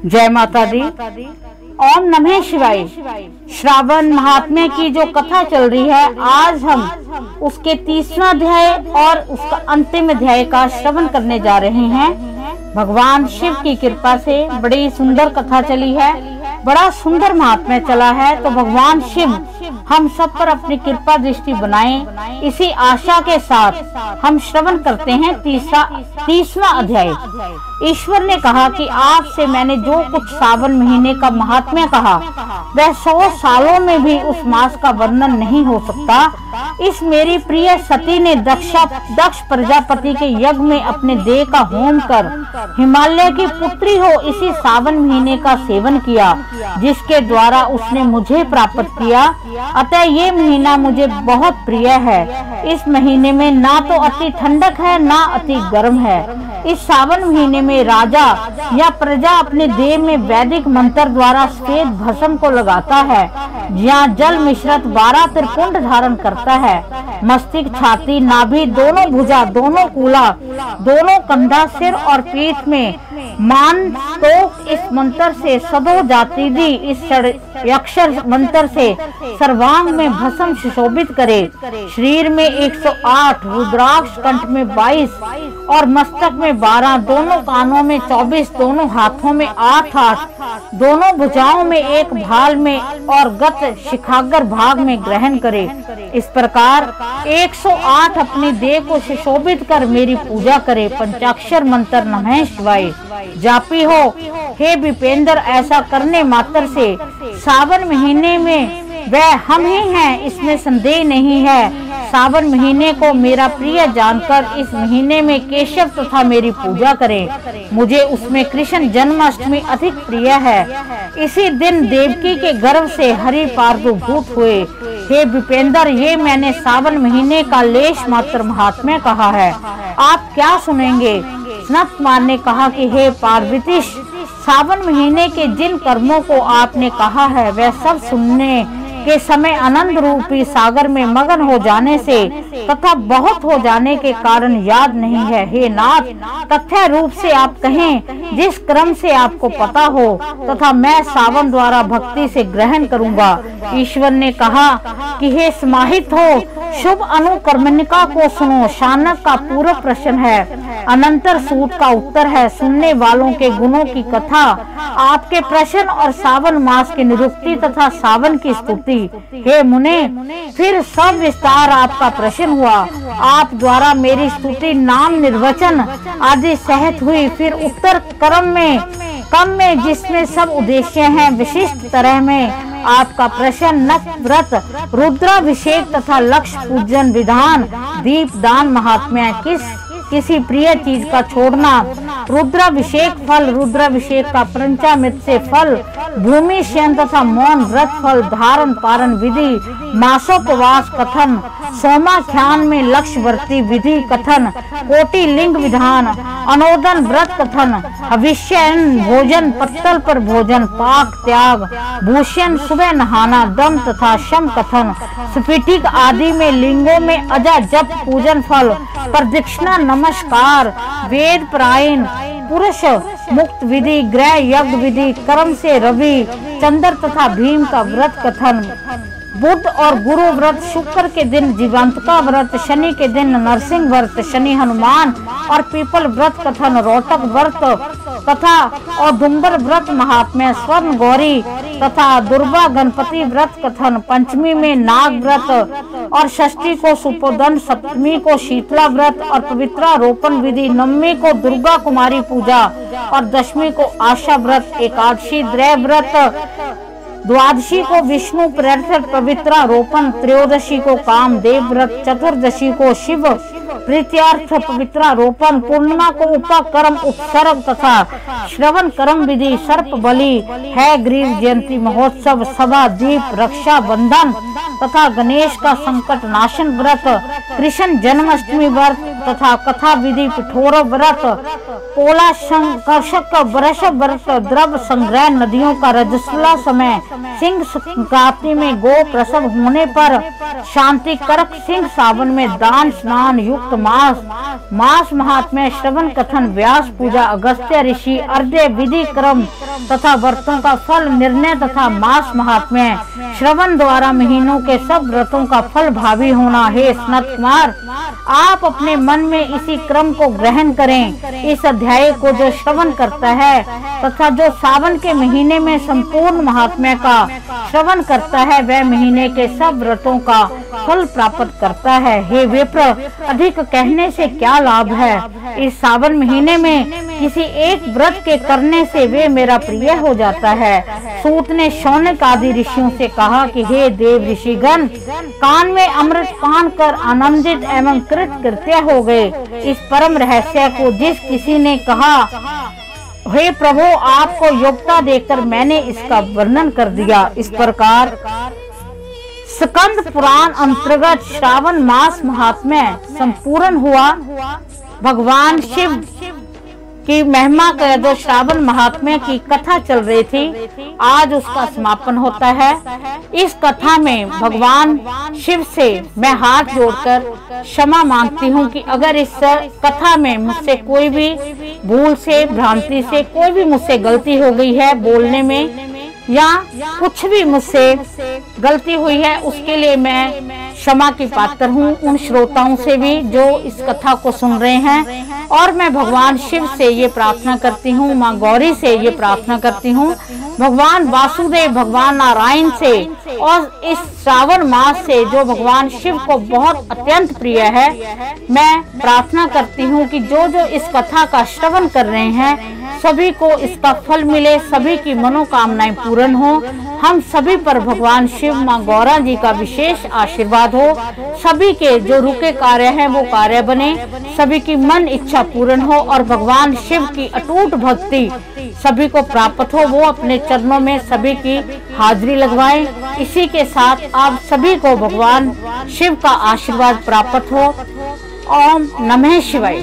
जय माता दी। ओम नमः शिवाय। श्रावण महात्म्य की जो कथा चल रही है, आज हम उसके 30वां अध्याय और उसका अंतिम अध्याय का श्रवण करने जा रहे हैं। भगवान शिव की कृपा से बड़ी सुंदर कथा चली है, बड़ा सुंदर महात्म्य चला है। तो भगवान शिव हम सब पर अपनी कृपा दृष्टि बनाएं, इसी आशा के साथ हम श्रवण करते हैं 30वां अध्याय। ईश्वर ने कहा कि आपसे मैंने जो कुछ सावन महीने का महात्म्य कहा, वह 100 सालों में भी उस मास का वर्णन नहीं हो सकता। इस मेरी प्रिय सती ने दक्ष प्रजापति के यज्ञ में अपने देह का होम कर हिमालय की पुत्री हो इसी सावन महीने का सेवन किया, जिसके द्वारा उसने मुझे प्राप्त किया। अतः ये महीना मुझे बहुत प्रिय है। इस महीने में ना तो अति ठंडक है, ना अति गर्म है। इस सावन महीने में राजा या प्रजा अपने देह में वैदिक मंत्र द्वारा श्वेत भस्म को लगाता है, जहाँ जल मिश्रित 12 त्रिपुंड धारण करता है। मस्तिष्क, छाती, नाभि, दोनों भुजा, दोनों कूला, दोनों कंधा, सिर और पीठ में मान तो इस मंत्र से सदो जाति दी, इस अक्षर मंत्र से सर्वांग में भस्म सुशोभित करे। शरीर में 108, रुद्राक्ष कंठ में 22 और मस्तक में 12, दोनों कानों में 24, दोनों हाथों में 8, दोनों भुजाओं में 1 भाल में और गत शिखागर भाग में ग्रहण करे। इस प्रकार 108 अपने देह को सुशोभित कर मेरी पूजा करे। पंचाक्षर मंत्र नमः शिवाय जापी हो। हे विपेंद्र, ऐसा करने मात्र से सावन महीने में वह हम ही हैं, इसमें संदेह नहीं है। सावन महीने को मेरा प्रिय जानकर इस महीने में केशव तथा मेरी पूजा करें। मुझे उसमें कृष्ण जन्माष्टमी अधिक प्रिय है। इसी दिन देवकी के गर्भ से हरि प्रादुर्भूत हुए। हे विपेंद्र, ये मैंने सावन महीने का लेश मात्र महात्म्य कहा है, आप क्या सुनेंगे? सनत कुमार ने कहा कि हे पार्वती, सावन महीने के जिन कर्मों को आपने कहा है, वह सब सुनने के समय आनंद रूपी सागर में मगन हो जाने से तथा बहुत हो जाने के कारण याद नहीं है। हे नाथ, तथ्य रूप से आप कहें, जिस क्रम से आपको पता हो तथा मैं सावन द्वारा भक्ति से ग्रहण करूंगा। ईश्वर ने कहा कि हे समाहित हो, शुभ अनुकर्मणिका को सुनो। शानक का पूर्व प्रश्न है, अनंतर सूत का उत्तर है। सुनने वालों के गुणों की कथा, आपके प्रश्न और सावन मास की निरुक्ति तथा सावन की स्तुति। हे मुने, फिर सब विस्तार आपका प्रश्न हुआ। आप द्वारा मेरी स्तुति, नाम, निर्वचन आदि सहत हुई। फिर उत्तर क्रम में जिसमें सब उद्देश्य हैं, विशिष्ट तरह में आपका प्रश्न नक व्रत, रुद्राभिषेक तथा लक्ष्य पूजन विधान, दीप दान महात्म्य, किसी प्रिय चीज का छोड़ना, रुद्राभिषेक फल, रुद्राभिषेक का पंचामृत से फल, भूमि शयन तथा मौन व्रत फल, धारण पारण विधि, मासोपवास कथन, सोमाख्यान में लक्ष्य वर्ती विधि कथन, कोटि लिंग विधान, अनोदन व्रत कथन, हविष्यन भोजन, पत्तल पर भोजन, पाक त्याग, भूषण, सुबह नहाना, दम तथा शम कथन, स्फटिक आदि में लिंगों में अजा जप पूजन फल, प्रदक्षिणा, नमस्कार, वेद पारायण, पुरुष मुक्त विधि, ग्रह यज्ञ विधि, कर्म से रवि, चंद्र तथा भीम का व्रत कथन, बुध और गुरु व्रत, शुक्र के दिन जीवंतका व्रत, शनि के दिन नरसिंह व्रत, शनि हनुमान और पीपल व्रत कथन, रोटक व्रत तथा और दुम्बर व्रत महात्म्य, स्वर्ण गौरी तथा दुर्गा गणपति व्रत कथन, पंचमी में नाग व्रत और षष्ठी को सुपोदन, सप्तमी को शीतला व्रत और पवित्रारोपण विधि, नवमी को दुर्गा कुमारी पूजा और दशमी को आशा व्रत, एकादशी द्रय व्रत, द्वादशी को विष्णु प्रेरित पवित्रारोपण, त्रयोदशी को कामदेव व्रत, चतुर्दशी को शिव प्रीत्यार्थ पवित्रारोपण, पूर्णिमा को उपकर्म उपसर्ग तथा श्रवण कर्म विधि, सर्प बलि है, ग्रीव जयंती महोत्सव, सभा दीप, रक्षा बंधन तथा गणेश का संकट नाशन व्रत, कृष्ण जन्माष्टमी व्रत तथा कथा विधि, पिठोर व्रत, पोला संकर्षक, वर्ष व्रत, द्रव्य संग्रह, नदियों का रजस्वला समय, सिंह संक्रांति में गो प्रसव होने पर शांति करक सिंह सावन में दान स्नान युक्त मास महात्म्य श्रवण कथन व्यास पूजा अगस्त्य ऋषि अर्घ्य विधि क्रम तथा व्रतों का फल निर्णय तथा मास महात्म्य श्रवण द्वारा महीनों के सब व्रतों का फल भावी होना। हे सनत कुमार, आप अपने मन में इसी क्रम को ग्रहण करें। इस अध्याय को जो श्रवण करता है तथा जो सावन के महीने में संपूर्ण महात्म्य का श्रवण करता है वह महीने के सब व्रतों का फल प्राप्त करता है। हे विप्र, अधिक कहने से क्या लाभ है। इस सावन महीने में किसी एक व्रत के करने से वे मेरा प्रिय हो जाता है। सूत ने शौनक आदि ऋषियों से कहा कि हे देव ऋषिगण, कान में अमृत पान कर आनंदित एवं कृत कृत्य हो गए। इस परम रहस्य को जिस किसी ने कहा, हे प्रभु, आपको योग्यता देकर मैंने इसका वर्णन कर दिया। इस प्रकार स्कंद पुराण अंतर्गत श्रावण मास महात्म्य संपूर्ण हुआ। भगवान शिव की महिमा का जो श्रावण महात्म्य की कथा चल रही थी, आज उसका समापन होता है। इस कथा में भगवान शिव से मैं हाथ जोड़कर क्षमा मांगती हूँ कि अगर इस कथा में मुझसे कोई भी भूल से भ्रांति से कोई भी मुझसे गलती हो गई है बोलने में या कुछ भी मुझसे गलती हुई है, उसके लिए मैं क्षमा की पात्र हूँ उन श्रोताओं से भी जो इस कथा को सुन रहे हैं। और मैं भगवान शिव से ये प्रार्थना करती हूँ, माँ गौरी से ये प्रार्थना करती हूँ, भगवान वासुदेव, भगवान नारायण से और इस श्रावण मास से जो भगवान शिव को बहुत अत्यंत प्रिय है, मैं प्रार्थना करती हूँ कि जो जो इस कथा का श्रवण कर रहे हैं सभी को इसका फल मिले, सभी की मनोकामनाएं पूर्ण हो। हम सभी पर भगवान शिव, माँ गौरा जी का विशेष आशीर्वाद हो। सभी के जो रुके कार्य हैं वो कार्य बने, सभी की मन इच्छा पूर्ण हो और भगवान शिव की अटूट भक्ति सभी को प्राप्त हो। वो अपने चरणों में सभी की हाजिरी लगवाएं। इसी के साथ आप सभी को भगवान शिव का आशीर्वाद प्राप्त हो। ओम नमः शिवाय।